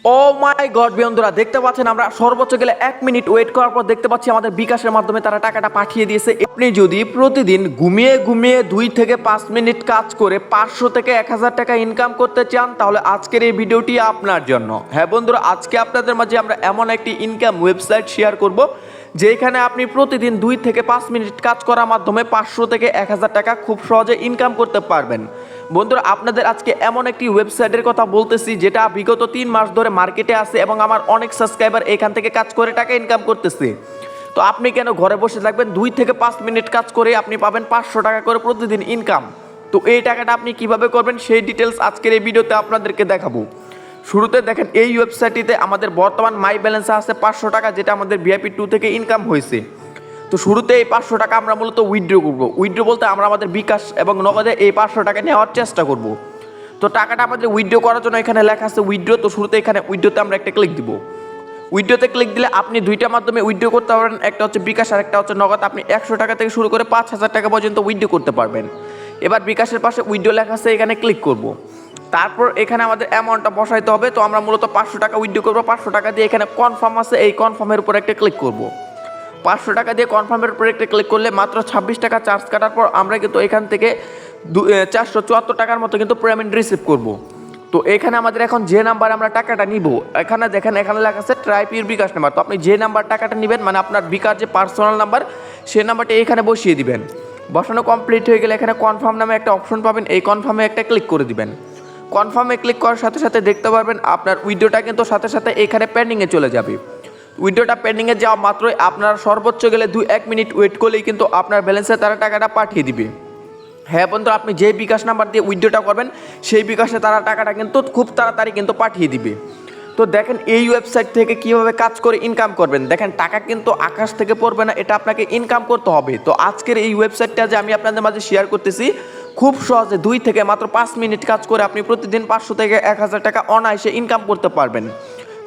ও মাই god বন্ধুরা, দেখতে পাচ্ছেন আমরা সর্বোচ্চ গেলে 1 মিনিট ওয়েট করার পর দেখতে পাচ্ছি আমাদের বিকাশের মাধ্যমে তারা টাকাটা পাঠিয়ে দিয়েছে। আপনি যদি প্রতিদিন ঘুমিয়ে ঘুমিয়ে 2 থেকে 5 মিনিট কাজ করে 500 থেকে 1000 টাকা ইনকাম করতে চান, তাহলে আজকের এই ভিডিওটি আপনার জন্য। হ্যাঁ বন্ধুরা, আজকে আপনাদের মাঝে আমরা এমন একটি ইনকাম ওয়েবসাইট শেয়ার করব যেখানে আপনি প্রতিদিন 2 থেকে 5 মিনিট কাজ করার মাধ্যমে 500 থেকে 1000 টাকা খুব সহজে ইনকাম করতে পারবেন। বন্ধুরা, আপনাদের আজকে এমন একটি ওয়েবসাইটের কথা বলতেছি যেটা বিগত 3 মাস ধরে মার্কেটে আছে এবং আমার অনেক সাবস্ক্রাইবার এখান থেকে কাজ করে টাকা ইনকাম করতেছে। তো আপনি কেন ঘরে বসে থাকবেন? 2 থেকে 5 মিনিট কাজ করে আপনি পাবেন 500 টাকা করে প্রতিদিন ইনকাম। তো এই টাকাটা আপনি কিভাবে করবেন সেই ডিটেলস আজকের এই ভিডিওতে আপনাদেরকে দেখাবো। শুরুতে দেখেন, এই ওয়েবসাইটটিতে আমাদের বর্তমান মাই ব্যালেন্স আছে 500 টাকা, যেটা আমাদের ভিআইপি 2 থেকে ইনকাম হয়েছে। তো শুরুতে এই 500 টাকা আমরা মূলত উইথড্র করব। উইথড্র বলতে আমরা আমাদের বিকাশ এবং নগদে এই 500 টাকা নেওয়ার চেষ্টা করব। তো টাকাটা আমাদের উইথড্র করার জন্য এখানে লেখা আছে উইথড্র। তো শুরুতে এখানে উইথড্রতে আমরা একটা ক্লিক দিব। উইথড্রতে ক্লিক দিলে আপনি দুইটার মাধ্যমে উইথড্র করতে পারবেন, একটা হচ্ছে বিকাশ আর একটা হচ্ছে নগদ। আপনি 100 টাকা থেকে শুরু করে 5000 টাকা পর্যন্ত উইথড্র করতে পারবেন। এবার বিকাশের পাশে উইথড্র লেখা আছে, এখানে ক্লিক করব। তারপর এখানে আমাদের অ্যামাউন্টটা বসাইতে হবে। তো আমরা মূলত 500 টাকা উইথড্র করবো। 500 টাকা দিয়ে এখানে কনফার্ম আছে, এই কনফার্মের উপর একটা ক্লিক করব। 500 টাকা দিয়ে কনফার্মের উপরে একটা ক্লিক করলে মাত্র 26 টাকা চার্জ কাটার পর আমরা কিন্তু এখান থেকে 474 টাকার মতো কিন্তু পেমেন্ট রিসিভ করব। তো এখানে আমাদের এখন যে নাম্বার আমরা টাকাটা নিব, এখানে দেখেন এখানে লেখা আছে ট্রাইপ ইউর বিকাশ নাম্বার। তো আপনি যে নাম্বার টাকাটা নেবেন, মানে আপনার বিকাশ যে পার্সোনাল নাম্বার, সেই নাম্বারটা এখানে বসিয়ে দিবেন। বসানো কমপ্লিট হয়ে গেলে এখানে কনফার্ম নামে একটা অপশন পাবেন, এই কনফার্মে একটা ক্লিক করে দিবেন। কনফার্মে ক্লিক করার সাথে সাথে দেখতে পারবেন আপনার উইথড্রটা কিন্তু সাথে সাথে এখানে পেন্ডিংয়ে চলে যাবে। উইথড্রটা পেন্ডিংয়ে যাওয়া মাত্রই আপনার সর্বোচ্চ গেলে 1 মিনিট ওয়েট করলেই কিন্তু আপনার ব্যালেন্সে তারা টাকাটা পাঠিয়ে দিবে। হ্যাঁ বন্ধু, আপনি যে বিকাশ নাম্বার দিয়ে উইথড্রটা করবেন সেই বিকাশে তারা টাকাটা কিন্তু খুব তাড়াতাড়ি কিন্তু পাঠিয়ে দিবে। তো দেখেন এই ওয়েবসাইট থেকে কিভাবে কাজ করে ইনকাম করবেন। দেখেন, টাকা কিন্তু আকাশ থেকে পড়বে না, এটা আপনাকে ইনকাম করতে হবে। তো আজকের এই ওয়েবসাইটটা যে আমি আপনাদের মাঝে শেয়ার করতেছি, খুব সহজে 2 থেকে মাত্র 5 মিনিট কাজ করে আপনি প্রতিদিন 500 থেকে 1000 টাকা অনায়াসে ইনকাম করতে পারবেন।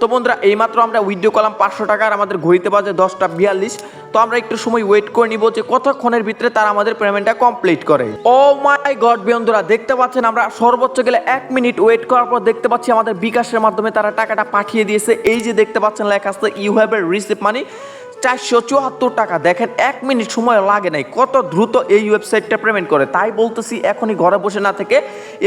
তো বন্ধুরা, এইমাত্র আমরা উইথড্র করলাম 500 টাকা, আর আমাদের ঘড়িতে বাজে 10টা 42। তো আমরা একটু সময় ওয়েট করে নিব যে কতক্ষণের ভিতরে তারা আমাদের পেমেন্টটা কমপ্লিট করে। ও মাই গড বন্ধুরা, দেখতে পাচ্ছেন আমরা সর্বোচ্চ গেলে 1 মিনিট ওয়েট করার পর দেখতে পাচ্ছি আমাদের বিকাশের মাধ্যমে তারা টাকাটা পাঠিয়ে দিয়েছে। এই যে দেখতে পাচ্ছেন লেখা আছে ইউ হ্যাভ রিসিভ মানি 474 টাকা। দেখেন 1 মিনিট সময় লাগে নাই, কত দ্রুত এই ওয়েবসাইটটা পেমেন্ট করে। তাই বলতেছি এখনই ঘরে বসে না থেকে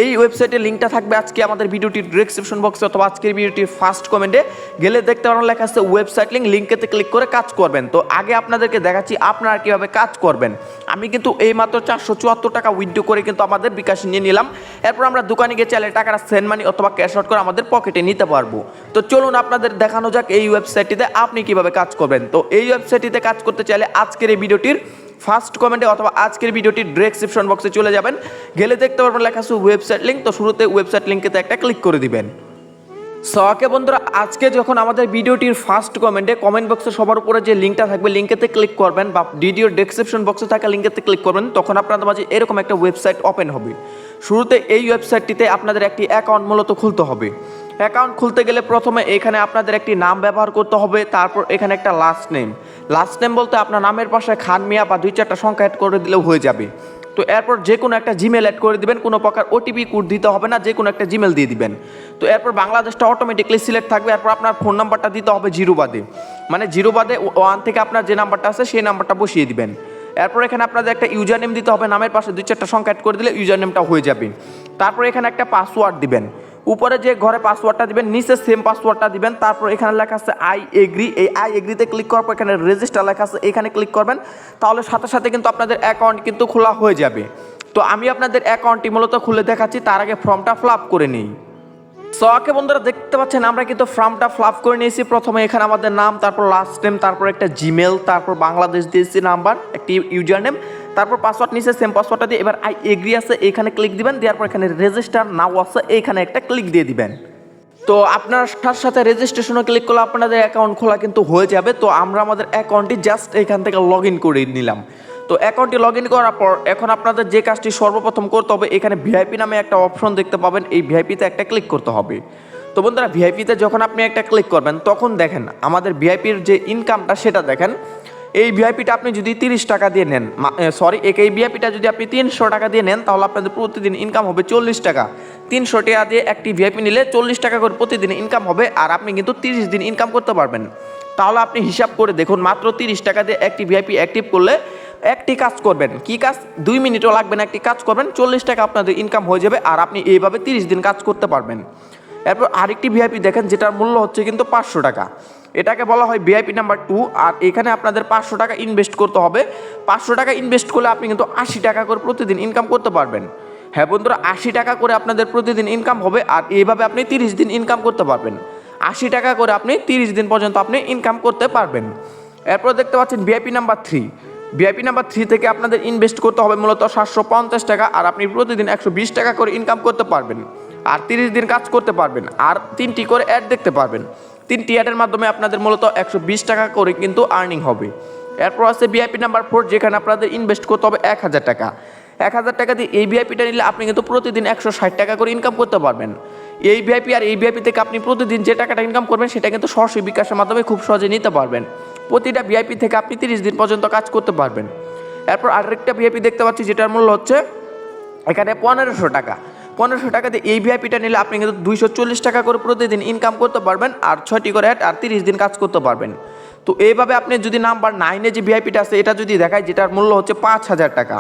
এই ওয়েবসাইটের লিঙ্কটা থাকবে আজকে আমাদের ভিডিওটির ডেসক্রিপশন বক্সে অথবা আজকের ভিডিওটির ফার্স্ট কমেন্টে গেলে দেখতে পারেন লেখা আছে ওয়েবসাইট লিঙ্ক, লিঙ্কেতে ক্লিক করে কাজ করবেন। তো আগে আপনাদেরকে দেখাচ্ছি আপনারা কীভাবে কাজ করবেন। আমি কিন্তু এই মাত্র 474 টাকা উইথড্র করে কিন্তু আমাদের বিকাশ নিয়ে নিলাম। এরপর আমরা দোকানে গিয়ে চাইলে টাকাটা সেন্ড মানি অথবা ক্যাশ আউট করে আমাদের পকেটে নিতে পারবো। তো চলুন আপনাদের দেখানো যাক এই ওয়েবসাইটটিতে আপনি কিভাবে কাজ করবেন। তো এই ওয়েবসাইটটিতে কাজ করতে চাইলে আজকের এই ভিডিওটির ফার্স্ট কমেন্টে অথবা আজকের ভিডিওটির ডেসক্রিপশন বক্সে চলে যাবেন, গেলে দেখতে পারবেন লেখা আছে ওয়েবসাইট লিঙ্ক। তো শুরুতে ওয়েবসাইট লিঙ্কেতে একটা ক্লিক করে দিবেন। ওকে বন্ধুরা, আজকে যখন আমাদের ভিডিওটির ফার্স্ট কমেন্টে কমেন্ট বক্সে সবার উপরে যে লিঙ্কটা থাকবে লিঙ্কেতে ক্লিক করবেন বা ভিডিওর ডেসক্রিপশন বক্সে থাকা লিঙ্কেতে ক্লিক করবেন, তখন আপনাদের মাঝে এরকম একটা ওয়েবসাইট ওপেন হবে। শুরুতে এই ওয়েবসাইটটিতে আপনাদের একটি অ্যাকাউন্ট মূলত খুলতে হবে। অ্যাকাউন্ট খুলতে গেলে প্রথমে এখানে আপনাদের একটি নাম ব্যবহার করতে হবে, তারপর এখানে একটা লাস্ট নেম বলতে আপনার নামের পাশে খান মিয়া বা 2-4টা সংখ্যা অ্যাড করে দিলেও হয়ে যাবে। তো এরপর যে কোনো একটা জিমেল অ্যাড করে দিবেন, কোনো প্রকার ওটিপি কোড দিতে হবে না, যে কোনো একটা জিমেল দিয়ে দিবেন। তো এরপর বাংলাদেশটা অটোমেটিকলি সিলেক্ট থাকবে। এরপর আপনার ফোন নাম্বারটা দিতে হবে 0 বাদে, মানে 0 বাদে 1 থেকে আপনার যে নাম্বারটা আছে সেই নাম্বারটা বসিয়ে দিবেন। এরপর এখানে আপনাদের একটা ইউজার নেম দিতে হবে, নামের পাশে 2-4টা সংখ্যা অ্যাড করে দিলে ইউজার নেমটা হয়ে যাবে। তারপর এখানে একটা পাসওয়ার্ড দিবেন, উপরে যে ঘরে পাসওয়ার্ডটা দিবেন নিচে সেম পাসওয়ার্ডটা দিবেন। তারপর এখানে লেখা আছে আই এগ্রি, এই আই এগ্রিতে ক্লিক করার পর এখানে রেজিস্টার লেখা আছে, এখানে ক্লিক করবেন। তাহলে সাথে সাথে কিন্তু আপনাদের অ্যাকাউন্ট কিন্তু খোলা হয়ে যাবে। তো আমি আপনাদের অ্যাকাউন্টটি মূলত খুলে দেখাচ্ছি, তার আগে ফর্মটা ফিল আপ করে নিই। ওকে বন্ধুরা, দেখতে পাচ্ছেন আমরা কিন্তু ফর্মটা ফিল আপ করে নিয়েছি। প্রথমে এখানে আমাদের নাম, তারপর লাস্ট নেম, তারপর একটা জিমেল, তারপর বাংলাদেশ দিয়েছি নাম্বার, একটি ইউজার নেম, তারপর পাসওয়ার্ড নিচে সেম পাসওয়ার্ডটা দিয়ে এবার আই এগ্রি আছে এখানে ক্লিক দিবেন। দেওয়ার পর এখানে রেজিস্টার নাও আছে এইখানে একটা ক্লিক দিয়ে দিবেন। তো আপনার সাথে সাথে রেজিস্ট্রেশনে ক্লিক করলে আপনাদের অ্যাকাউন্ট খোলা কিন্তু হয়ে যাবে। তো আমরা আমাদের অ্যাকাউন্টটি জাস্ট এখান থেকে লগ ইন করে নিলাম। তো অ্যাকাউন্টটি লগ ইন করার পর এখন আপনাদের যে কাজটি সর্বপ্রথম করতে হবে, এখানে ভিআইপি নামে একটা অপশন দেখতে পাবেন, এই ভিআইপিতে একটা ক্লিক করতে হবে। তো বন্ধুরা, ভিআইপিতে যখন আপনি একটা ক্লিক করবেন তখন দেখেন আমাদের ভিআইপির যে ইনকামটা সেটা দেখেন। এই ভিআইপিটা আপনি যদি 30 টাকা দিয়ে নেন, এই ভিআইপিটা যদি আপনি 300 টাকা দিয়ে নেন, তাহলে আপনাদের প্রতিদিন ইনকাম হবে 40 টাকা। 300 টাকা দিয়ে একটি ভিআইপি নিলে 40 টাকা করে প্রতিদিন ইনকাম হবে, আর আপনি কিন্তু 30 দিন ইনকাম করতে পারবেন। তাহলে আপনি হিসাব করে দেখুন, মাত্র 30 টাকা দিয়ে একটি ভিআইপি অ্যাক্টিভ করলে একটি কাজ করবেন, কি কাজ, 2 মিনিটও লাগবে না, একটি কাজ করবেন, 40 টাকা আপনাদের ইনকাম হয়ে যাবে, আর আপনি এইভাবে 30 দিন কাজ করতে পারবেন। এরপর আরেকটি ভিআইপি দেখেন, যেটার মূল্য হচ্ছে কিন্তু 500 টাকা। এটাকে বলা হয় ভিআইপি নাম্বার 2, আর এখানে আপনাদের 500 টাকা ইনভেস্ট করতে হবে। 500 টাকা ইনভেস্ট করলে আপনি কিন্তু 80 টাকা করে প্রতিদিন ইনকাম করতে পারবেন। হ্যাঁ বন্ধুরা, 80 টাকা করে আপনাদের প্রতিদিন ইনকাম হবে, আর এইভাবে আপনি 30 দিন ইনকাম করতে পারবেন। 80 টাকা করে আপনি 30 দিন পর্যন্ত আপনি ইনকাম করতে পারবেন। এরপর দেখতে পাচ্ছেন ভিআইপি নাম্বার 3। ভিআইপি নাম্বার 3 থেকে আপনাদের ইনভেস্ট করতে হবে মূলত 750 টাকা, আর আপনি প্রতিদিন 120 টাকা করে ইনকাম করতে পারবেন, আর 30 দিন কাজ করতে পারবেন, আর 3টি করে অ্যাড দেখতে পারবেন। 3টি অ্যাডের মাধ্যমে আপনাদের মূলত 120 টাকা করে কিন্তু আর্নিং হবে। এরপর আছে ভিআইপি নাম্বার 4, যেখানে আপনাদের ইনভেস্ট করতে হবে 1000 টাকা। 1000 টাকা দিয়ে এই ভিআইপিটা নিলে আপনি কিন্তু প্রতিদিন 160 টাকা করে ইনকাম করতে পারবেন। এই ভিআইপি আর এই ভিআইপি থেকে আপনি প্রতিদিন যে টাকাটা ইনকাম করবেন সেটা কিন্তু সরাসরি বিকাশের মাধ্যমে খুব সহজে নিতে পারবেন। প্রতিটা ভিআইপি থেকে আপনি 30 দিন পর্যন্ত কাজ করতে পারবেন। এরপর আরেকটা ভিআইপি দেখতে পাচ্ছি, যেটার মূল্য হচ্ছে এখানে 1500 টাকা। 1500 টাকা দিয়ে এই ভিআইপিটা নিলে আপনি কিন্তু 240 টাকা করে প্রতিদিন ইনকাম করতে পারবেন, আর 6টি করে অ্যাড, আর 30 দিন কাজ করতে পারবেন। তো এইভাবে আপনি যদি নাম্বার 9-এ যে ভিআইপিটা আছে এটা যদি দেখায়, যেটার মূল্য হচ্ছে 5000 টাকা,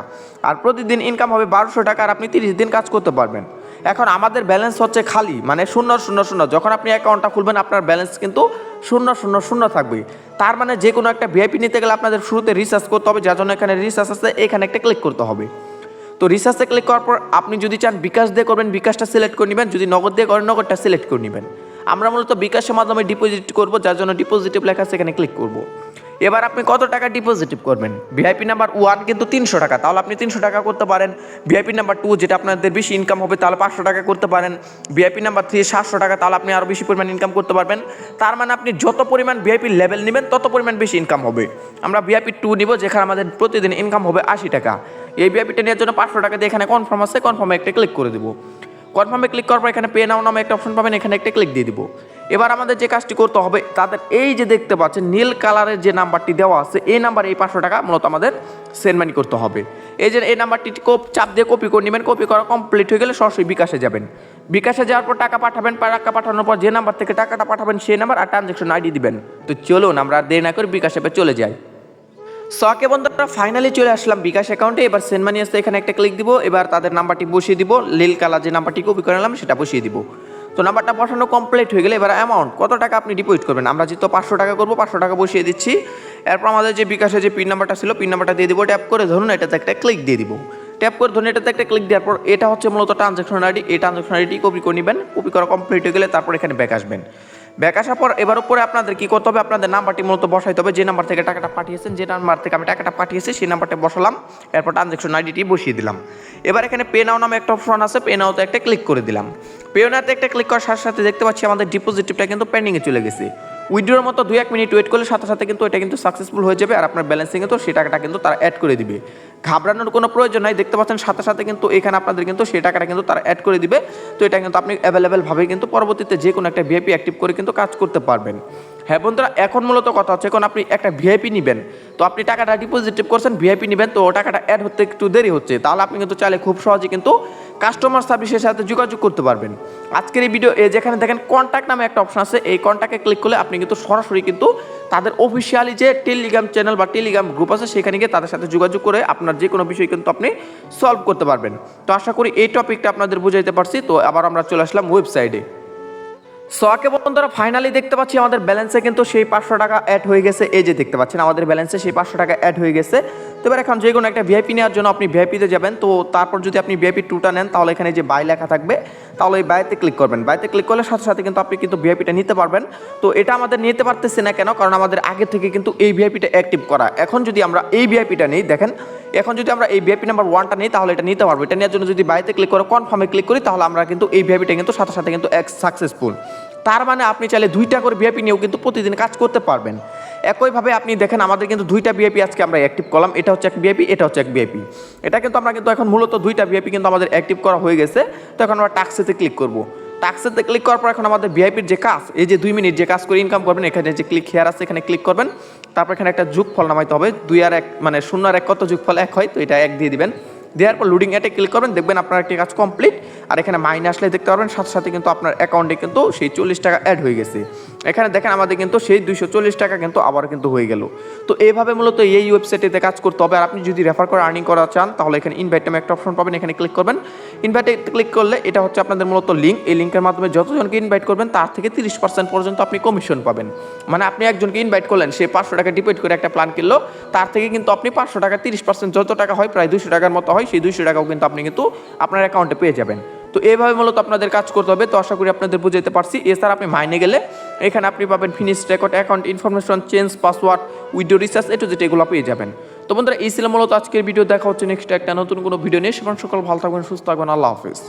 আর প্রতিদিন ইনকাম হবে 1200 টাকা, আর আপনি 30 দিন কাজ করতে পারবেন। এখন আমাদের ব্যালেন্স হচ্ছে খালি, মানে 000। যখন আপনি অ্যাকাউন্টটা খুলবেন আপনার ব্যালেন্স কিন্তু 000 থাকবে। তার মানে যে কোনো একটা ভিআইপি নিতে গেলে আপনাদের শুরুতে রিচার্জ করতে হবে, যার জন্য এখানে রিচার্জ আছে, এখানে একটা ক্লিক করতে হবে। তো রিচার্জে ক্লিক করার পর আপনি যদি চান বিকাশ দিয়ে করবেন, বিকাশটা সিলেক্ট করে নেবেন, যদি নগদ দিয়ে করেন নগদটা সিলেক্ট করে নেবেন। আমরা মূলত বিকাশের মাধ্যমে ডিপোজিট করব, যার জন্য ডিপোজিটিভ লেখা আছে, এখানে ক্লিক করব। এবার আপনি কত টাকা ডিপোজিটিভ করবেন? ভিআইপি নাম্বার 1 কিন্তু 300 টাকা, তাহলে আপনি 300 টাকা করতে পারেন। ভিআইপি নাম্বার 2 যেটা আপনাদের বেশি ইনকাম হবে, তাহলে 500 টাকা করতে পারেন। ভিআইপি নাম্বার 3 700 টাকা, তাহলে আপনি আরও বেশি পরিমাণ ইনকাম করতে পারবেন। তার মানে আপনি যত পরিমাণ ভিআইপি লেভেল নেবেন তত পরিমাণ বেশি ইনকাম হবে। আমরা ভিআইপি 2 নিব, যেখানে আমাদের প্রতিদিন ইনকাম হবে 80 টাকা। এই ভিআইপিটা নেওয়ার জন্য 500 টাকা দিয়ে এখানে কনফার্ম আছে, কনফার্মে একটা ক্লিক করে দেবো। কনফার্মে ক্লিক করার পর এখানে পে নাও নামে একটা অপশন পাবেন, এখানে একটা ক্লিক দিয়ে দিব। এবার আমাদের যে কাজটি করতে হবে, তাদের এই যে দেখতে পাচ্ছেন নীল কালারের যে নাম্বারটি দেওয়া আছে, এই নাম্বারে এই 500 টাকা মূলত আমাদের সেন্ড মানি করতে হবে। এই যে এই নাম্বারটি চাপ দিয়ে কপি করে নেবেন, কপি করা কমপ্লিট হয়ে গেলে সরাসরি বিকাশে যাবেন। বিকাশে যাওয়ার পর টাকা পাঠাবেন, টাকা পাঠানোর পর যে নাম্বার থেকে টাকাটা পাঠাবেন সেই নাম্বার আর ট্রানজ্যাকশন আইডি দিবেন। তো চলুন আমরা আর দেরি না করে বিকাশ অ্যাপে চলে যাই। ওকে বন্ধুরা, ফাইনালি চলে আসলাম বিকাশ অ্যাকাউন্টে। এবার সেন্ড মানি আসতে এখানে একটা ক্লিক দিব। এবার তাদের নাম্বারটি বসিয়ে দিব, নীল কালার যে নাম্বারটি কপি করে নিলাম সেটা বসিয়ে দিব। তো নাম্বারটা বসানো কমপ্লিট হয়ে গেলে এবার অ্যামাউন্ট কত টাকা আপনি ডিপোজিট করবেন, আমরা যেহেতু 500 টাকা করবো 500 টাকা বসিয়ে দিচ্ছি। এরপর আমাদের যে বিকাশের যে পিন নাম্বারটা ছিল পিন নাম্বারটা দিয়ে দিব, ট্যাপ করে ধরুন এটাতে একটা ক্লিক দিয়ে দিব। ট্যাপ করে ধরুন এটাতে একটা ক্লিক দেওয়ার পর এটা হচ্ছে মূলত ট্রানজ্যাকশন আইডি, এই ট্রানজ্যাকশন আইডি কপি করে নেবেন। কপি করা কমপ্লিট হয়ে গেলে তারপর এখানে ব্যাক আসবেন। ব্যাক আসার পর এবার উপরে আপনাদের কি করতে হবে, আপনাদের নাম্বারটি মূলত বসাইতে হবে, যে নাম্বার থেকে টাকাটা পাঠিয়েছেন, যে নাম্বার থেকে আমি টাকাটা পাঠিয়েছি সেই নাম্বারটা বসালাম। এরপর ট্রানজ্যাকশন আইডিটি বসিয়ে দিলাম। এবার এখানে পে নাও নামে একটা অপশন আছে, পে নাওতে একটা ক্লিক করে দিলাম। পে নাওতে একটা ক্লিক করার সাথে সাথে দেখতে পাচ্ছি আমাদের ডিপোজিটটা কিন্তু পেন্ডিংয়ে চলে গেছে। উইথড্রোর মতো 2-1 মিনিট ওয়েট করলে সাথে সাথে কিন্তু এটা কিন্তু সাকসেসফুল হয়ে যাবে, আর আপনার ব্যালেন্সে কিন্তু সেই টাকাটা কিন্তু তারা অ্যাড করে দিবে। ঘাবড়ানোর কোনো প্রয়োজন নাই, দেখতে পাচ্ছেন সাথে সাথে কিন্তু এখানে আপনাদের কিন্তু সেই টাকাটা কিন্তু তারা অ্যাড করে দিবে। তো এটা কিন্তু আপনি অ্যাভেলেবেলভাবে কিন্তু পরবর্তীতে যে কোনো একটা ভিআইপি অ্যাক্টিভ করে কিন্তু কাজ করতে পারবেন। হ্যাঁ বন্ধুরা, এখন মূলত কথা হচ্ছে, এখন আপনি একটা ভিআইপি নেবেন, তো আপনি টাকাটা ডিপোজিটিভ করছেন, ভিআইপি নেবেন, তো টাকাটা অ্যাড হতে একটু দেরি হচ্ছে, তাহলে আপনি কিন্তু চাইলে খুব সহজে কিন্তু কাস্টমার সার্ভিসের সাথে যোগাযোগ করতে পারবেন। আজকের এই ভিডিও যেখানে দেখেন কন্ট্যাক্ট নামে একটা অপশন আছে, এই কন্ট্যাক্টে ক্লিক করলে আপনি কিন্তু সরাসরি কিন্তু তাদের অফিসিয়ালি যে টেলিগ্রাম চ্যানেল বা টেলিগ্রাম গ্রুপ আছে সেখানে গিয়ে তাদের সাথে যোগাযোগ করে আপনার যে কোনো বিষয় কিন্তু আপনি সলভ করতে পারবেন। তো আশা করি এই টপিকটা আপনাদের বুঝাইতে পারছি। তো আবার আমরা চলে আসলাম ওয়েবসাইটে। ওকে বন্ধুরা, ফাইনালি দেখতে পাচ্ছি আমাদের ব্যালেন্সে কিন্তু সেই 500 টাকা অ্যাড হয়ে গেছে। এই যে দেখতে পাচ্ছেন আমাদের ব্যালেন্সে সেই 500 টাকা অ্যাড হয়ে গেছে। তো এবার এখন যে কোনো একটা ভিআইপি নেওয়ার জন্য আপনি ভিআইপিতে যাবেন। তো তারপর যদি আপনি ভিআইপি 2টা নেন তাহলে এখানে যে বাই লেখা থাকবে, তাহলে এই বাইতে ক্লিক করবেন। বাইতে ক্লিক করলে সাথে সাথে কিন্তু আপনি কিন্তু ভিআইপিটা নিতে পারবেন। তো এটা আমাদের নিতে পারতেছি না কেন, কারণ আমাদের আগে থেকে কিন্তু এই ভিআইপিটা অ্যাক্টিভ করা। এখন যদি আমরা এই ভিআইপিটা নিই, দেখেন এখন যদি আমরা এই ভিআইপি নাম্বার 1টা নিই তাহলে এটা নিতে পারবো। এটা নেওয়ার জন্য যদি বাইতে ক্লিক করে কনফার্মে ক্লিক করি তাহলে আমরা কিন্তু এই ভিআইপিটা কিন্তু সাথে সাথে কিন্তু সাকসেসফুল। তার মানে আপনি চাইলে 2টা করে ভিআইপি নিয়েও কিন্তু প্রতিদিন কাজ করতে পারবেন। একইভাবে আপনি দেখেন আমাদের কিন্তু 2টা ভিআইপি আজকে আমরা অ্যাক্টিভ করলাম, এটা হচ্ছে এক ভিআইপি, এটা হচ্ছে এক ভিআইপি। এটা কিন্তু আমরা কিন্তু এখন মূলত 2টা ভিআইপি কিন্তু আমাদের অ্যাক্টিভ করা হয়ে গেছে। তো এখন আমরা টাস্কেতে ক্লিক করব। টাস্কেতে ক্লিক করার পর এখন আমাদের ভিআইপির যে কাজ, এই যে 2 মিনিট যে কাজ করে ইনকাম করবেন, এখানে যে ক্লিক হেয়ার আছে এখানে ক্লিক করবেন। তারপর এখানে একটা যোগফল নামাইতে হবে, 2 আর 1 মানে 0 আর 1 কত, যোগফল 1 হয়, তো এটা 1 দিয়ে দিবেন। দেওয়ার পর লোডিং অ্যাটে ক্লিক করবেন, দেখবেন আপনার একটি কাজ কমপ্লিট। আর এখানে মাইনে আসলে দেখতে পারবেন সাথে সাথে কিন্তু আপনার অ্যাকাউন্টে কিন্তু সেই 40 টাকা অ্যাড হয়ে গেছে। এখানে দেখেন আমাদের কিন্তু সেই 240 টাকা কিন্তু আবার কিন্তু হয়ে গেল। তো এইভাবে মূলত এই ওয়েবসাইটে কাজ করতে হবে। আর আপনি যদি রেফার করে আর্নিং করা চান তাহলে এখানে ইনভাইট নামে একটা অপশন পাবেন, এখানে ক্লিক করবেন। ইনভাইটে ক্লিক করলে এটা হচ্ছে আপনাদের মূলত লিঙ্ক, এই লিঙ্কের মাধ্যমে যতজনকে ইনভাইট করবেন তার থেকে 30% পর্যন্ত আপনি কমিশন পাবেন। মানে আপনি একজনকে ইনভাইট করলেন, সে 500 টাকা ডিপোজিট করে একটা প্ল্যান কিনলো, তার থেকে কিন্তু আপনি 500 টাকা 30% যত টাকা হয় প্রায় 200 টাকার মতো হয়, সেই 200 টাকাও কিন্তু আপনি কিন্তু আপনার অ্যাকাউন্টে পেয়ে যাবেন। তো এইভাবে মূলত আপনাদের কাজ করতে হবে। তো আশা করি আপনাদের বুঝাইতে পারছি। এছাড়া আপনি মাইনে গেলে এখানে আপনি পাবেন finish record, account information, change password, widow research, যেটা এগুলো পেয়ে যাবেন। তো বন্ধুরা এই ছিল মূলত আজকের ভিডিও। দেখা হচ্ছে নেক্সট একটা নতুন কোনো ভিডিও নিয়ে। সেখানে সকল ভালো থাকবেন, সুস্থ থাকবেন। আল্লাহ হাফিজ।